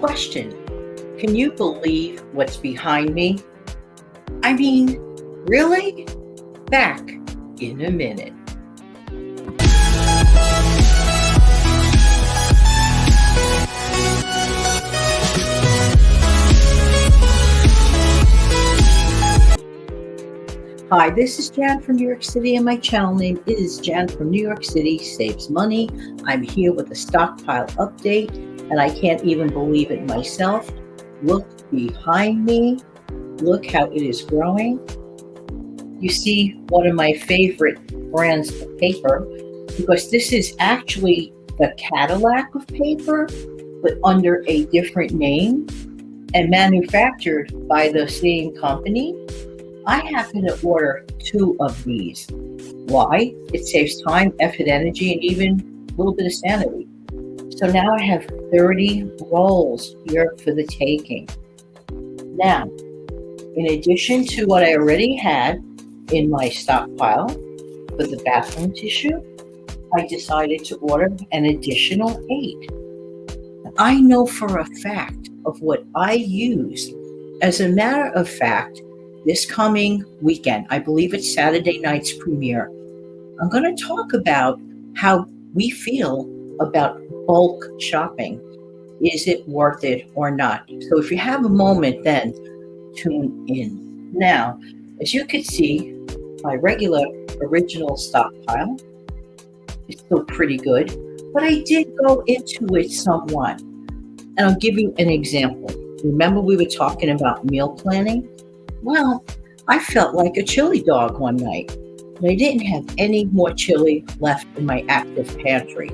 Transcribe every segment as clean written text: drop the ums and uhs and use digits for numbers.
Question: can you believe what's behind me? I mean, really? Back in a minute. Hi, this is Jan from New York City, and my channel name is Jan from New York City Saves Money. I'm here with a Stockpile update, and I can't even believe it myself. Look behind me. Look how it is growing. You see one of my favorite brands of paper, because this is actually the Cadillac of paper, but under a different name and manufactured by the same company. I happen to order 2 of these. Why? It saves time, effort, energy, and even a little bit of sanity. So now I have 30 rolls here for the taking. Now, in addition to what I already had in my stockpile for the bathroom tissue, I decided to order an additional 8. I know for a fact of what I use. As a matter of fact, this coming weekend, I believe it's Saturday night's premiere, I'm going to talk about how we feel about bulk shopping. Is it worth it or not? So if you have a moment, then tune in. Now, as you can see, my regular original stockpile is still pretty good, but I did go into it somewhat. And I'll give you an example. Remember we were talking about meal planning? Well, I felt like a chili dog one night, and I didn't have any more chili left in my active pantry.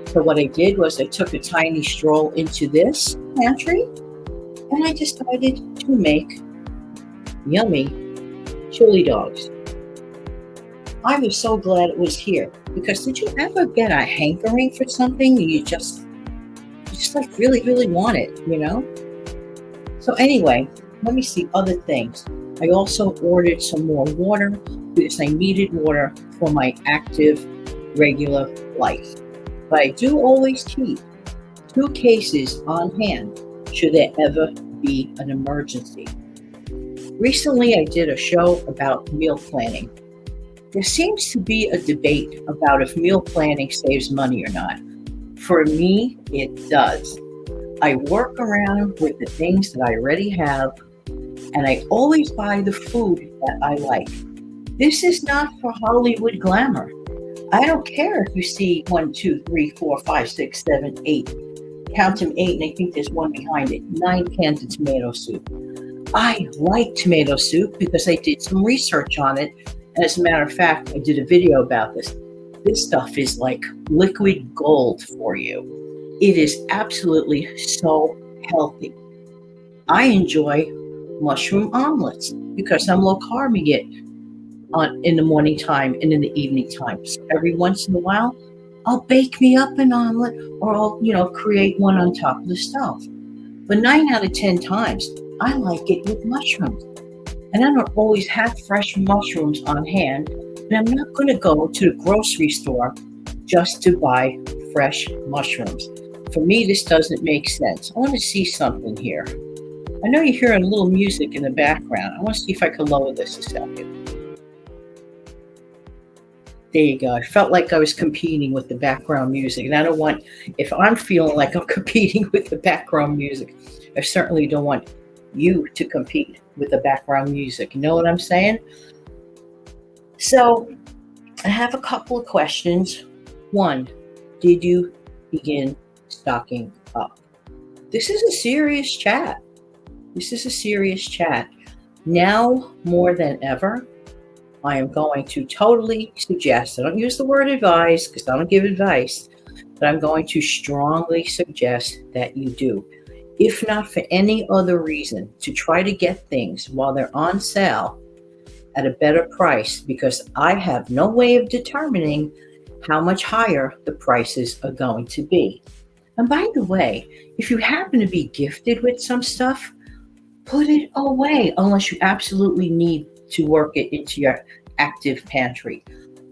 So what I did was I took a tiny stroll into this pantry, and I decided to make yummy chili dogs. I was so glad it was here, because did you ever get a hankering for something and you just like really, really want it, you know? So anyway, let me see other things. I also ordered some more water because I needed water for my active, regular life. But I do always keep 2 cases on hand should there ever be an emergency. Recently, I did a show about meal planning. There seems to be a debate about if meal planning saves money or not. For me, it does. I work around with the things that I already have, and I always buy the food that I like. This is not for Hollywood glamour. I don't care if you see 1, 2, 3, 4, 5, 6, 7, 8. Count them 8, and I think there's one behind it. 9 cans of tomato soup. I like tomato soup because I did some research on it. And as a matter of fact, I did a video about this. This stuff is like liquid gold for you. It is absolutely so healthy. I enjoy mushroom omelets because I'm low carbing it in the morning time and in the evening time. So every once in a while, I'll bake me up an omelet, or I'll, create one on top of the stove. But 9 out of 10 times, I like it with mushrooms. And I don't always have fresh mushrooms on hand, and I'm not going to go to the grocery store just to buy fresh mushrooms. For me, this doesn't make sense. I want to see something here. I know you're hearing a little music in the background. I want to see if I can lower this a second. There you go. I felt like I was competing with the background music. And I don't want, if I'm feeling like I'm competing with the background music, I certainly don't want you to compete with the background music. You know what I'm saying? So I have a couple of questions. 1, did you begin stocking up? This is a serious chat. Now more than ever, I am going to totally suggest, I don't use the word advise because I don't give advice, but I'm going to strongly suggest that you do. If not for any other reason, to try to get things while they're on sale at a better price, because I have no way of determining how much higher the prices are going to be. And by the way, if you happen to be gifted with some stuff, put it away unless you absolutely need to work it into your active pantry.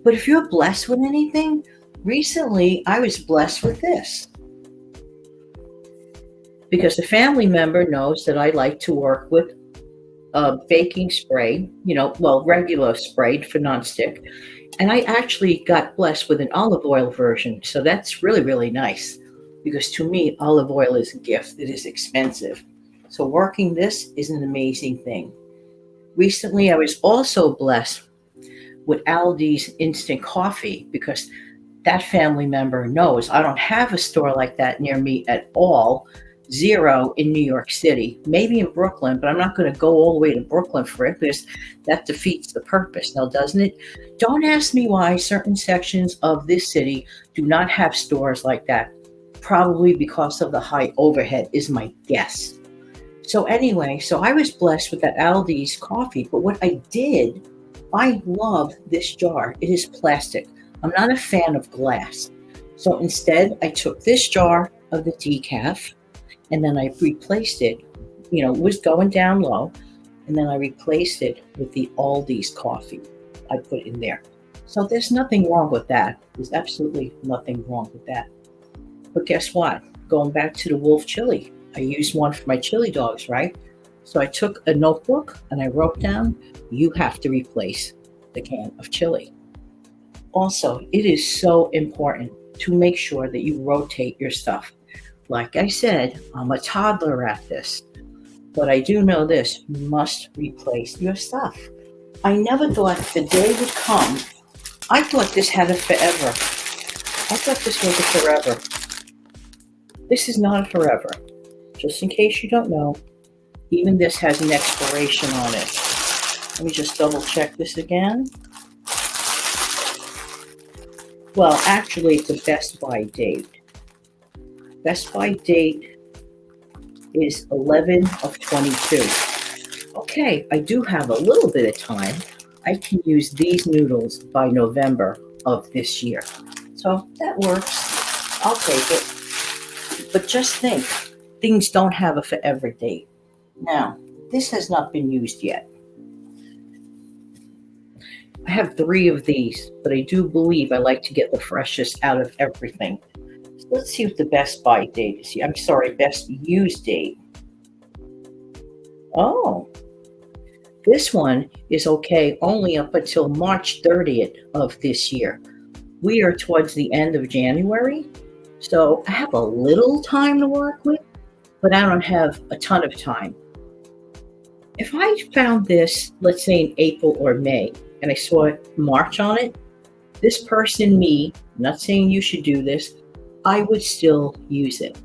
But if you're blessed with anything, recently I was blessed with this. because a family member knows that I like to work with baking spray, regular spray for nonstick. And I actually got blessed with an olive oil version. So that's really, really nice because to me, olive oil is a gift. It is expensive. So working this is an amazing thing. Recently, I was also blessed with Aldi's instant coffee because that family member knows I don't have a store like that near me at all. Zero in New York City, maybe in Brooklyn, but I'm not going to go all the way to Brooklyn for it because that defeats the purpose now, doesn't it? Don't ask me why certain sections of this city do not have stores like that. Probably because of the high overhead is my guess. So anyway, so I was blessed with that Aldi's coffee, but what I did, I love this jar. It is plastic. I'm not a fan of glass. So instead, I took this jar of the decaf and then I replaced it, it was going down low, and then I replaced it with the Aldi's coffee I put in there. So there's nothing wrong with that. There's absolutely nothing wrong with that. But guess what? Going back to the wolf chili, I used one for my chili dogs, right? So I took a notebook and I wrote down, you have to replace the can of chili. Also, it is so important to make sure that you rotate your stuff. Like I said, I'm a toddler at this, but I do know this, you must replace your stuff. I never thought the day would come. I thought this had a forever. I thought this was a forever. This is not a forever. Just in case you don't know, even this has an expiration on it. Let me just double check this again. Well, actually, it's a Best By date. Best By date is 11 of 22. Okay, I do have a little bit of time. I can use these noodles by November of this year. So that works. I'll take it. But just think, things don't have a forever date. Now, this has not been used yet. I have 3 of these, but I do believe I like to get the freshest out of everything. So let's see what the Best By date is here. I'm sorry, Best Use date. Oh, this one is okay only up until March 30th of this year. We are towards the end of January, so I have a little time to work with, but I don't have a ton of time. If I found this, let's say in April or May, and I saw March on it, this person, me, I'm not saying you should do this, I would still use it.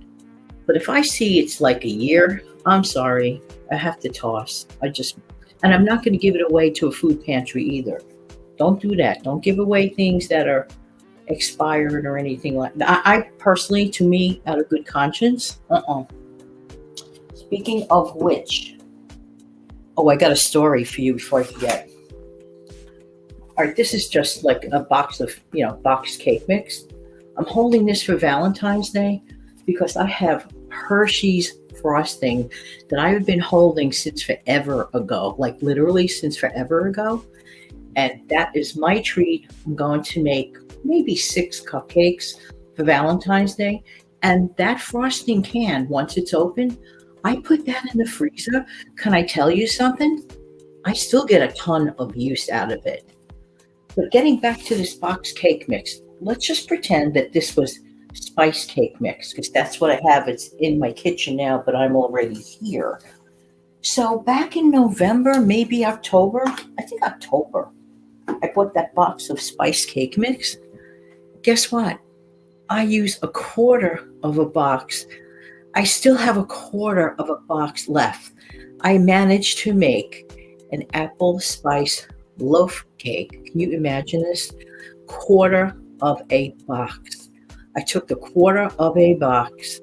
But if I see it's like a year, I'm sorry, I have to toss. And I'm not going to give it away to a food pantry either. Don't do that. Don't give away things that are expired or anything like that. I personally, to me, out of good conscience, Speaking of which, I got a story for you before I forget. All right, this is just like a box of, box cake mix. I'm holding this for Valentine's Day because I have Hershey's frosting that I have been holding since forever ago, like literally since forever ago. And that is my treat. I'm going to make maybe 6 cupcakes for Valentine's Day. And that frosting can, once it's open, I put that in the freezer. Can I tell you something? I still get a ton of use out of it. But getting back to this box cake mix, let's just pretend that this was spice cake mix, because that's what I have. It's in my kitchen now, but I'm already here. So back in November, maybe October, I think October, I bought that box of spice cake mix. Guess what? I use a quarter of a box. I still have a quarter of a box left. I managed to make an apple spice loaf cake. Can you imagine this? Quarter of a box. I took the quarter of a box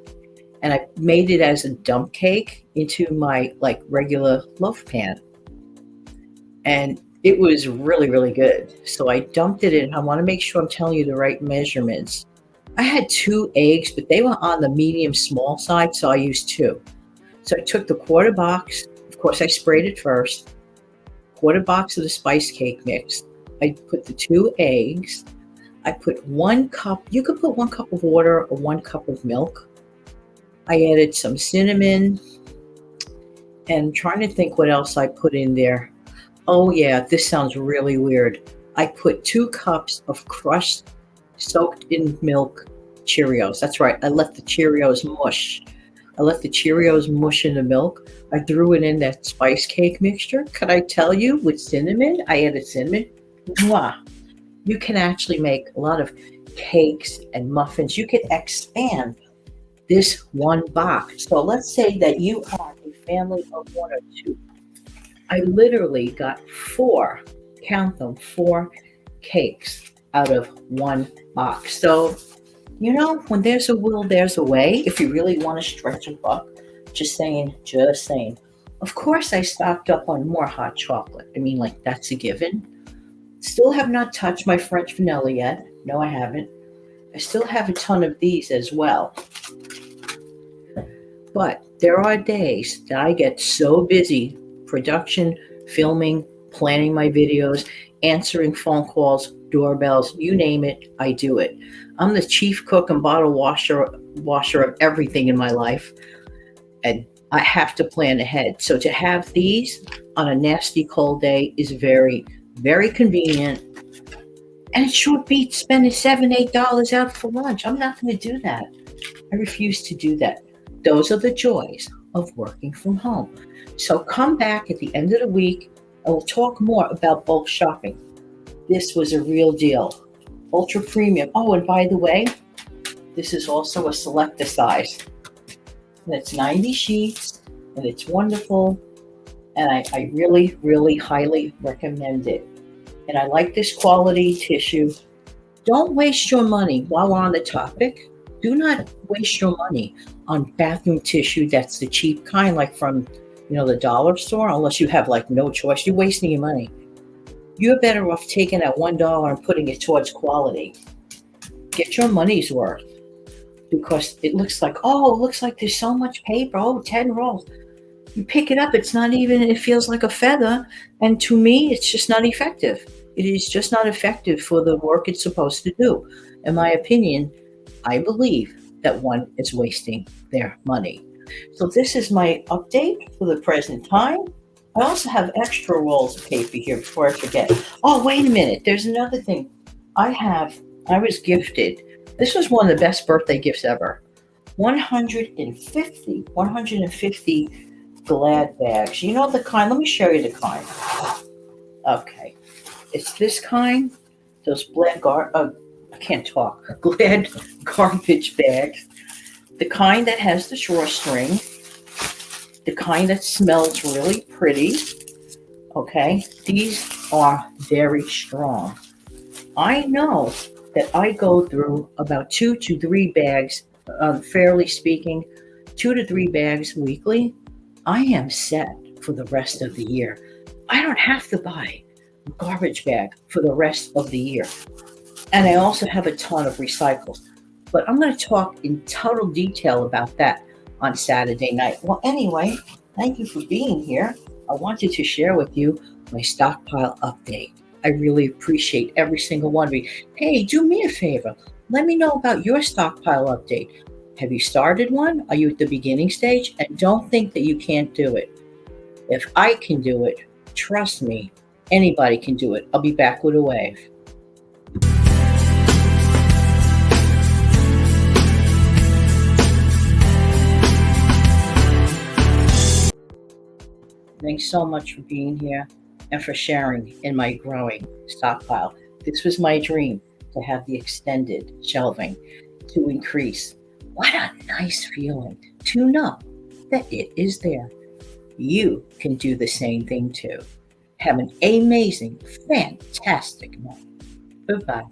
and I made it as a dump cake into my regular loaf pan. And it was really, really good. So I dumped it in. I want to make sure I'm telling you the right measurements. I had 2 eggs, but they were on the medium small side, so I used 2. So I took the quarter box. Of course, I sprayed it first. Quarter box of the spice cake mix. I put the 2 eggs. I put 1 cup. You could put 1 cup of water or 1 cup of milk. I added some cinnamon and trying to think what else I put in there. Oh, yeah, this sounds really weird. I put 2 cups of crushed, soaked in milk Cheerios. That's right. I let the Cheerios mush. I let the Cheerios mush in the milk. I threw it in that spice cake mixture. Could I tell you with cinnamon? I added cinnamon. Mwah. You can actually make a lot of cakes and muffins. You can expand this one box. So let's say that you are a family of 1 or 2. I literally got 4, count them, 4 cakes out of one box. So, when there's a will, there's a way. If you really want to stretch a buck, just saying, just saying. Of course, I stocked up on more hot chocolate. I mean, like, that's a given. Still have not touched my French vanilla yet. No, I haven't. I still have a ton of these as well. But there are days that I get so busy, production, filming, planning my videos, answering phone calls, doorbells, you name it, I do it. I'm the chief cook and bottle washer of everything in my life, and I have to plan ahead. So to have these on a nasty cold day is very, very convenient, and it sure beats spending $7-8 out for lunch. I'm not going to do that. I refuse to do that. Those are the joys of working from home. So come back at the end of the week and we'll talk more about bulk shopping. This was a real deal. Ultra premium. Oh, and by the way, this is also a selector size. And it's 90 sheets and it's wonderful. And I really, really highly recommend it. And I like this quality tissue. Don't waste your money while we're on the topic. Do not waste your money on bathroom tissue that's the cheap kind, like from, the dollar store, unless you have like no choice. You're wasting your money. You're better off taking that $1 and putting it towards quality. Get your money's worth, because it looks like there's so much paper. Oh, 10 rolls. You pick it up, it feels like a feather. And to me, it's just not effective. It is just not effective for the work it's supposed to do. In my opinion, I believe that one is wasting their money. So this is my update for the present time. I also have extra rolls of paper here before I forget. Oh, wait a minute. There's another thing. I was gifted. This was one of the best birthday gifts ever. 150 Glad bags. You know the kind? Let me show you the kind. Okay. It's this kind. Those Glad garbage bags. The kind that has the drawstring. The kind that smells really pretty. Okay. These are very strong. I know that I go through about 2 to 3 bags, fairly speaking, 2 to 3 bags weekly. I am set for the rest of the year. I don't have to buy a garbage bag for the rest of the year. And I also have a ton of recycles. But I'm going to talk in total detail about that on Saturday night. Well, anyway, thank you for being here. I wanted to share with you my stockpile update. I really appreciate every single one of you. Hey, do me a favor. Let me know about your stockpile update. Have you started one? Are you at the beginning stage? And don't think that you can't do it. If I can do it, trust me, anybody can do it. I'll be back with a wave. Thanks so much for being here and for sharing in my growing stockpile. This was my dream, to have the extended shelving to increase. What a nice feeling to know that it is there. You can do the same thing too. Have an amazing, fantastic night. Goodbye.